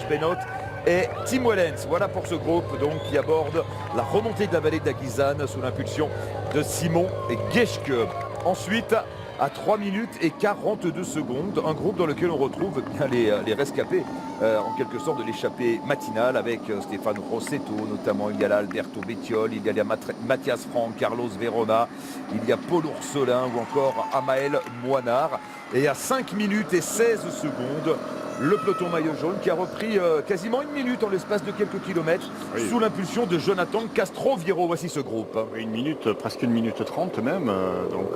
Serge Benoît et Tim Wellens. Voilà pour ce groupe donc qui aborde la remontée de la vallée de la Guisane sous l'impulsion de Simon Geschke. Ensuite, à 3 minutes et 42 secondes, un groupe dans lequel on retrouve bien les rescapés, en quelque sorte de l'échappée matinale avec Stéphane Rossetto notamment. Il y a là Alberto Bettiol, il y a Mathias Franck, Carlos Verona, il y a Paul Oursolin ou encore Amael Moinard. Et à 5 minutes et 16 secondes, le peloton maillot jaune qui a repris quasiment une minute en l'espace de quelques kilomètres, oui, sous l'impulsion de Jonathan Castroviro. Voici ce groupe. Une minute, presque 1 minute 30 même, donc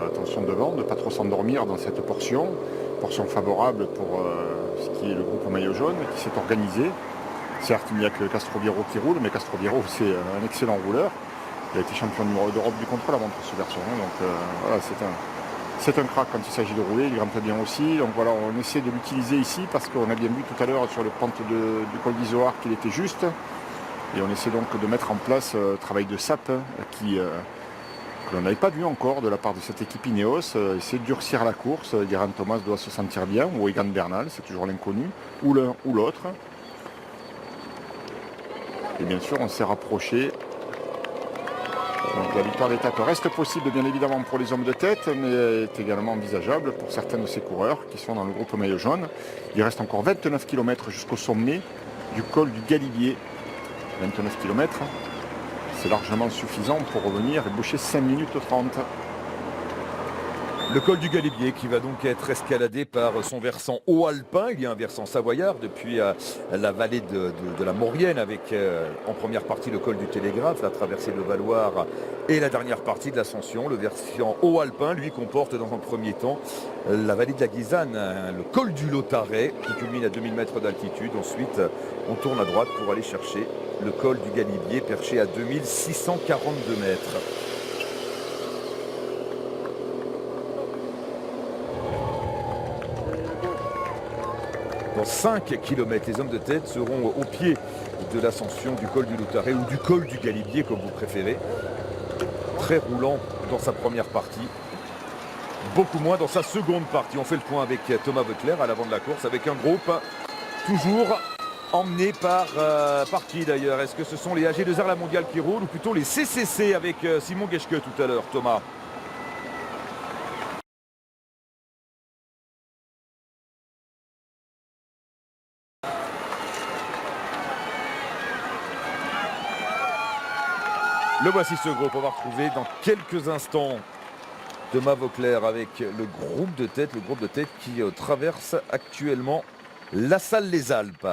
attention devant, ne pas trop s'endormir dans cette portion favorable pour ce qui est le groupe maillot jaune qui s'est organisé. Certes, il n'y a que Castroviro qui roule, mais Castroviro c'est un excellent rouleur. Il a été champion d'Europe du contre-la-montre ce garçon, donc voilà, c'est un crack quand il s'agit de rouler, il grimpe bien aussi. Donc voilà, on essaie de l'utiliser ici parce qu'on a bien vu tout à l'heure sur le pente du col d'Izoard qu'il était juste. Et on essaie donc de mettre en place un travail de sap que l'on n'avait pas vu encore de la part de cette équipe Ineos. Essayer de durcir la course. Geraint Thomas doit se sentir bien, ou Egan Bernal, c'est toujours l'inconnu, ou l'un ou l'autre. Et bien sûr, on s'est rapproché. Donc la victoire d'étape reste possible bien évidemment pour les hommes de tête, mais est également envisageable pour certains de ces coureurs qui sont dans le groupe maillot jaune. Il reste encore 29 km jusqu'au sommet du col du Galibier. 29 km, c'est largement suffisant pour revenir et boucher 5 minutes 30. Le col du Galibier qui va donc être escaladé par son versant haut alpin. Il y a un versant savoyard depuis la vallée de la Maurienne avec en première partie le col du Télégraphe, la traversée de Valoir et la dernière partie de l'ascension. Le versant haut alpin, lui, comporte dans un premier temps la vallée de la Guisane, le col du Lotaret qui culmine à 2000 mètres d'altitude. Ensuite, on tourne à droite pour aller chercher le col du Galibier perché à 2642 mètres. Dans 5 km, les hommes de tête seront au pied de l'ascension du col du Lotaret ou du col du Galibier, comme vous préférez. Très roulant dans sa première partie, beaucoup moins dans sa seconde partie. On fait le point avec Thomas Voeckler à l'avant de la course, avec un groupe toujours emmené par qui d'ailleurs? Est-ce que ce sont les AG2R La Mondiale qui roulent ou plutôt les CCC avec Simon Geschke tout à l'heure, Thomas? Le voici ce groupe, on va retrouver dans quelques instants Thomas Voeckler avec le groupe de tête qui traverse actuellement La Salle-les-Alpes.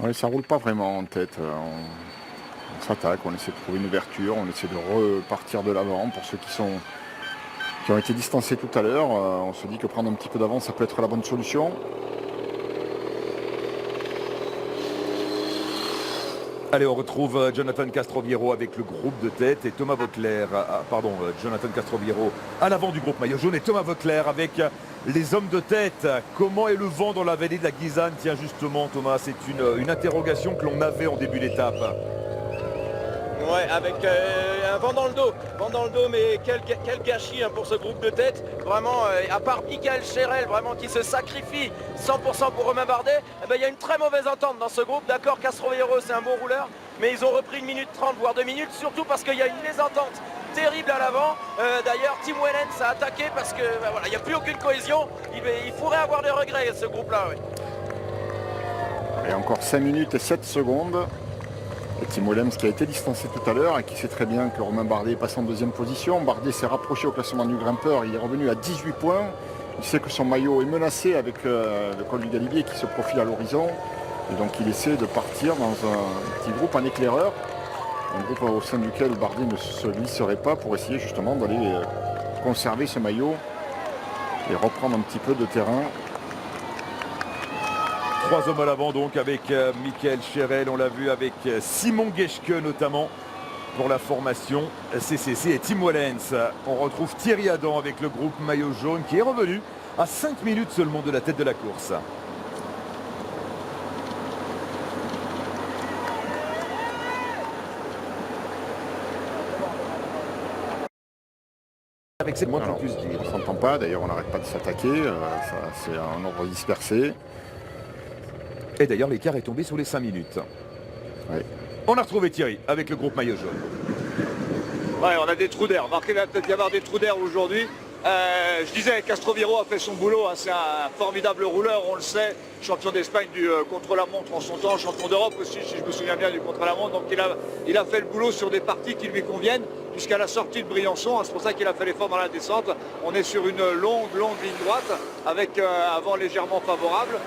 Oui, ça roule pas vraiment en tête. On s'attaque, on essaie de trouver une ouverture, on essaie de repartir de l'avant pour ceux qui ont été distancés tout à l'heure. On se dit que prendre un petit peu d'avance, ça peut être la bonne solution. Allez, on retrouve Jonathan Castroviro avec le groupe de tête et Thomas Voeckler, Jonathan Castroviro à l'avant du groupe maillot jaune et Thomas Voeckler avec les hommes de tête. Comment est le vent dans la vallée de la Guisane? Tiens justement Thomas, c'est une interrogation que l'on avait en début d'étape. Ouais, avec un vent dans le dos, mais quel gâchis pour ce groupe de tête. Vraiment, à part Michael Cherel, vraiment qui se sacrifie 100% pour Romain Bardet, il y a une très mauvaise entente dans ce groupe. D'accord, Castroviro, c'est un bon rouleur, mais ils ont repris 1 minute 30, voire 2 minutes, surtout parce qu'il y a une mésentente terrible à l'avant. D'ailleurs, Tim Wellens a attaqué parce que voilà, il n'y a plus aucune cohésion. Il pourrait avoir des regrets, ce groupe-là. Ouais. Et encore 5 minutes et 7 secondes. Et Tim Wellens qui a été distancé tout à l'heure et qui sait très bien que Romain Bardet passe en deuxième position. Bardet s'est rapproché au classement du grimpeur, il est revenu à 18 points. Il sait que son maillot est menacé avec le col du Galibier qui se profile à l'horizon. Et donc il essaie de partir dans un petit groupe en éclaireur. Un groupe au sein duquel Bardet ne se glisserait pas pour essayer justement d'aller conserver ce maillot et reprendre un petit peu de terrain. 3 hommes à l'avant donc avec Michael Cherel, on l'a vu avec Simon Geschke notamment pour la formation CCC et Tim Wellens. On retrouve Thierry Adam avec le groupe maillot jaune qui est revenu à 5 minutes seulement de la tête de la course. Avec ses moins qu'on puisse dire. On ne s'entend pas, d'ailleurs on n'arrête pas de s'attaquer, c'est un ordre dispersé. Et d'ailleurs, l'écart est tombé sur les 5 minutes. Ouais. On a retrouvé Thierry avec le groupe maillot jaune. Ouais, on a des trous d'air. Remarquez, il va peut-être y avoir des trous d'air aujourd'hui. Je disais, Castroviro a fait son boulot. Hein, c'est un formidable rouleur, on le sait. Champion d'Espagne du contre-la-montre en son temps, champion d'Europe aussi, si je me souviens bien, du contre-la-montre. Donc il a fait le boulot sur des parties qui lui conviennent jusqu'à la sortie de Briançon. Hein, c'est pour ça qu'il a fait l'effort dans la descente. On est sur une longue ligne droite avec un vent légèrement favorable.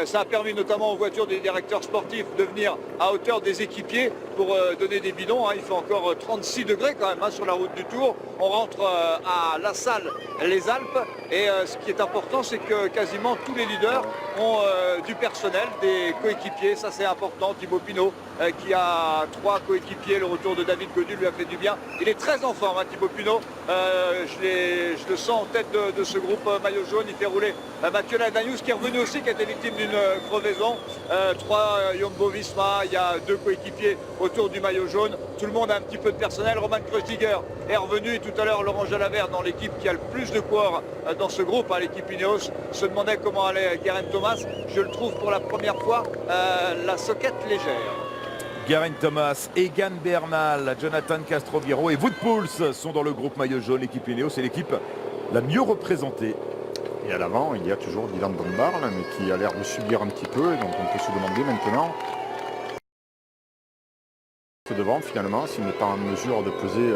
Ça a permis notamment aux voitures des directeurs sportifs de venir à hauteur des équipiers pour donner des bidons. Hein. Il fait encore 36 degrés quand même hein, sur la route du Tour. On rentre à La Salle, les Alpes. Et ce qui est important, c'est que quasiment tous les leaders ont du personnel, des coéquipiers. Ça, c'est important. Thibaut Pinot, qui a 3 coéquipiers. Le retour de David Gaudu lui a fait du bien. Il est très en forme, hein, Thibaut Pinot. Je le sens en tête de ce groupe maillot jaune. Il fait rouler Mathieu Ladanius, qui est revenu aussi, qui a été victime d'une crevaison. 3 Jumbo Visma. Il y a 2 coéquipiers autour du maillot jaune. Tout le monde a un petit peu de personnel. Roman Kreuziger est revenu. Et tout à l'heure, Laurent Jalabert, dans l'équipe qui a le plus de coureurs dans ce groupe, hein, l'équipe Ineos, se demandait comment allait Geraint Thomas. Je le trouve pour la première fois la soquette légère. Geraint Thomas, Egan Bernal, Jonathan Castroviro et Wout Poels sont dans le groupe maillot jaune. L'équipe Ineos, c'est l'équipe la mieux représentée. Et à l'avant, il y a toujours Dylan Van Baarle, mais qui a l'air de subir un petit peu, donc on peut se demander maintenant devant finalement s'il n'est pas en mesure de peser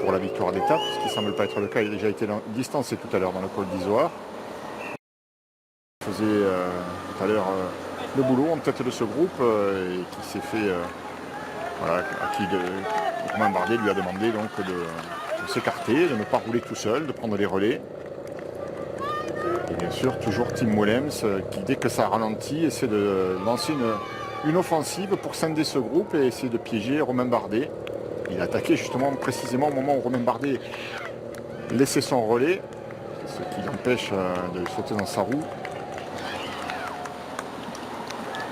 pour la victoire d'étape, ce qui ne semble pas être le cas. Il a déjà été distancé tout à l'heure dans le col d'Izoard. Il faisait tout à l'heure le boulot en tête de ce groupe et qui s'est fait voilà, à qui Romain Bardet lui a demandé donc de s'écarter, de ne pas rouler tout seul, de prendre les relais. Et bien sûr toujours Tim Willems qui dès que ça ralentit essaie de lancer une offensive pour scinder ce groupe et essayer de piéger Romain Bardet. Il a attaqué justement précisément au moment où Romain Bardet laissait son relais, ce qui l'empêche de sauter dans sa roue.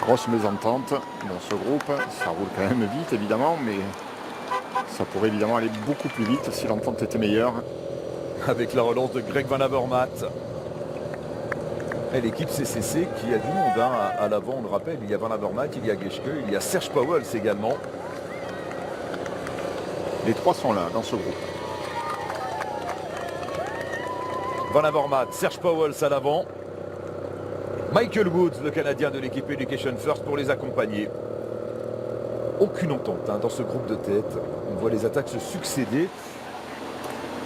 Grosse mésentente dans ce groupe, ça roule quand même vite évidemment, mais ça pourrait évidemment aller beaucoup plus vite si l'entente était meilleure. Avec la relance de Greg Van Avermaet. Et l'équipe CCC qui a du monde hein, à l'avant, on le rappelle, il y a Van Avermaet, il y a Geschke, il y a Serge Pauwels également. Les 3 sont là dans ce groupe. Van Avermaet, Serge Pauwels à l'avant. Michael Woods, le Canadien de l'équipe Education First pour les accompagner. Aucune entente hein, dans ce groupe de tête. On voit les attaques se succéder.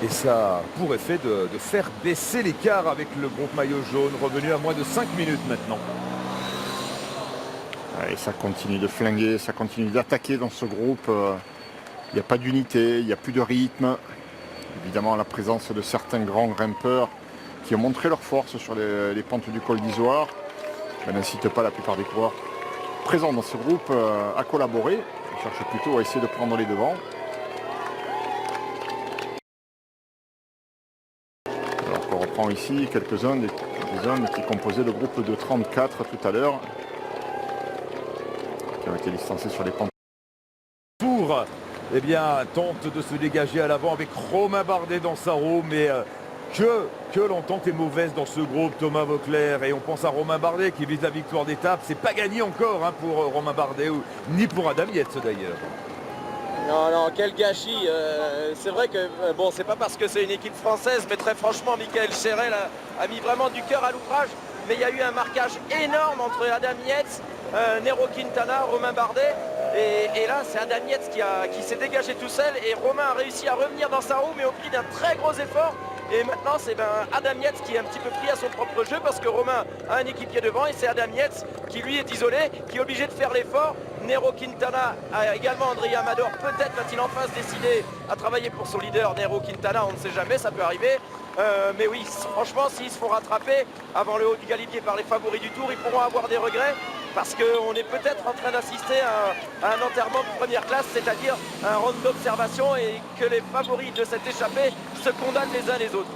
Et ça a pour effet de faire baisser l'écart avec le groupe maillot jaune, revenu à moins de 5 minutes maintenant. Et ça continue de flinguer, ça continue d'attaquer dans ce groupe. Il n'y a pas d'unité, il n'y a plus de rythme. Évidemment, la présence de certains grands grimpeurs qui ont montré leur force sur les pentes du col d'Izoard n'incite pas la plupart des coureurs présents dans ce groupe à collaborer. On cherche plutôt à essayer de prendre les devants. Alors on reprend ici quelques-uns des hommes qui composaient le groupe de 34 tout à l'heure, qui ont été distancés sur les pentes. Pour eh bien, tente de se dégager à l'avant avec Romain Bardet dans sa roue, mais que l'entente est mauvaise dans ce groupe, Thomas Voeckler, et on pense à Romain Bardet qui vise la victoire d'étape. C'est pas gagné encore hein, pour Romain Bardet, ni pour Adam Yates d'ailleurs. Non, quel gâchis. C'est vrai que, bon, c'est pas parce que c'est une équipe française, mais très franchement, Michael Cherel a mis vraiment du cœur à l'ouvrage. Mais il y a eu un marquage énorme entre Adam Yates, Nairo Quintana, Romain Bardet. Et là, c'est Adam Yates qui s'est dégagé tout seul. Et Romain a réussi à revenir dans sa roue, mais au prix d'un très gros effort. Et maintenant, c'est Adam Yates qui est un petit peu pris à son propre jeu parce que Romain a un équipier devant et c'est Adam Yates qui lui est isolé, qui est obligé de faire l'effort. Nairo Quintana a également André Amador. Peut-être va-t-il en face décider à travailler pour son leader Nairo Quintana, on ne sait jamais, ça peut arriver. Mais oui, franchement, s'ils se font rattraper avant le haut du galibier par les favoris du Tour, ils pourront avoir des regrets parce qu'on est peut-être en train d'assister à un enterrement de première classe, c'est-à-dire un round d'observation et que les favoris de cette échappée se condamnent les uns les autres.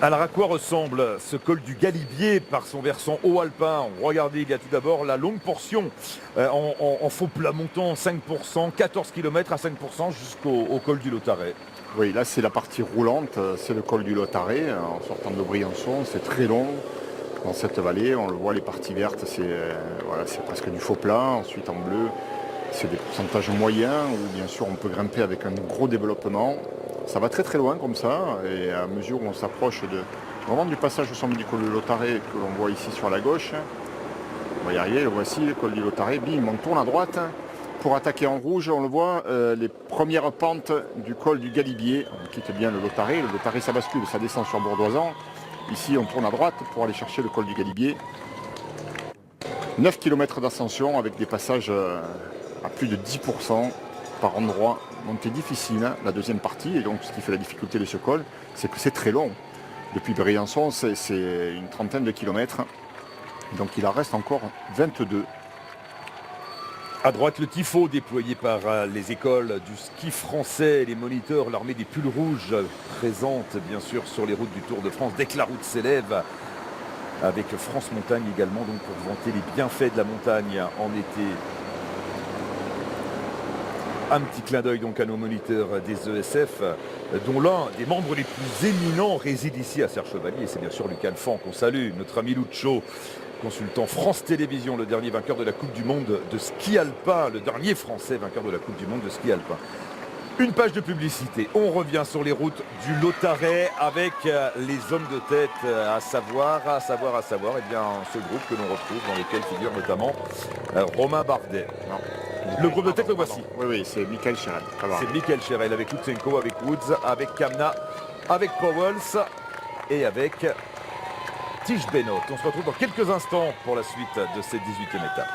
Alors à quoi ressemble ce col du Galibier par son versant haut alpin? Regardez, il y a tout d'abord la longue portion en faux plat montant 5%, 14 km à 5% jusqu'au col du Lautaret. Oui, là c'est la partie roulante, c'est le col du Lautaret, en sortant de Briançon, c'est très long dans cette vallée, on le voit, les parties vertes, voilà, c'est presque du faux plat, ensuite en bleu, c'est des pourcentages moyens, où bien sûr on peut grimper avec un gros développement. Ça va très très loin comme ça, et à mesure où on s'approche vraiment du passage au sommet du col du Lautaret que l'on voit ici sur la gauche, on va y arriver, le voici, le col du Lautaret, bim, on tourne à droite pour attaquer en rouge, on le voit, les premières pentes du col du Galibier, on quitte bien le Lautaret ça bascule, ça descend sur Bourdoisan, ici on tourne à droite pour aller chercher le col du Galibier. 9 km d'ascension avec des passages à plus de 10% par endroit, montée difficile, hein, la deuxième partie, et donc ce qui fait la difficulté de ce col, c'est que c'est très long. Depuis Briançon, c'est une trentaine de kilomètres, donc il en reste encore 22. À droite, le tifo déployé par les écoles du ski français, les moniteurs, l'armée des pulls rouges présente bien sûr sur les routes du Tour de France dès que la route s'élève, avec France Montagne également, donc pour vanter les bienfaits de la montagne en été. Un petit clin d'œil donc à nos moniteurs des ESF, dont l'un des membres les plus éminents réside ici à Serre-Chevalier. C'est bien sûr Lucas Alphand qu'on salue, notre ami Lucho, consultant France Télévisions, le dernier vainqueur de la Coupe du Monde de ski alpin, le dernier Français vainqueur de la Coupe du Monde de ski alpin. Une page de publicité. On revient sur les routes du Lautaret avec les hommes de tête à savoir, et bien ce groupe que l'on retrouve dans lequel figure notamment Romain Bardet. Non. Le groupe de tête, le voici. Oui, c'est Michael Cherel. C'est Michael Cherel avec Lutsenko, avec Woods, avec Kamna, avec Powells et avec Tish Benoît. On se retrouve dans quelques instants pour la suite de cette 18e étape.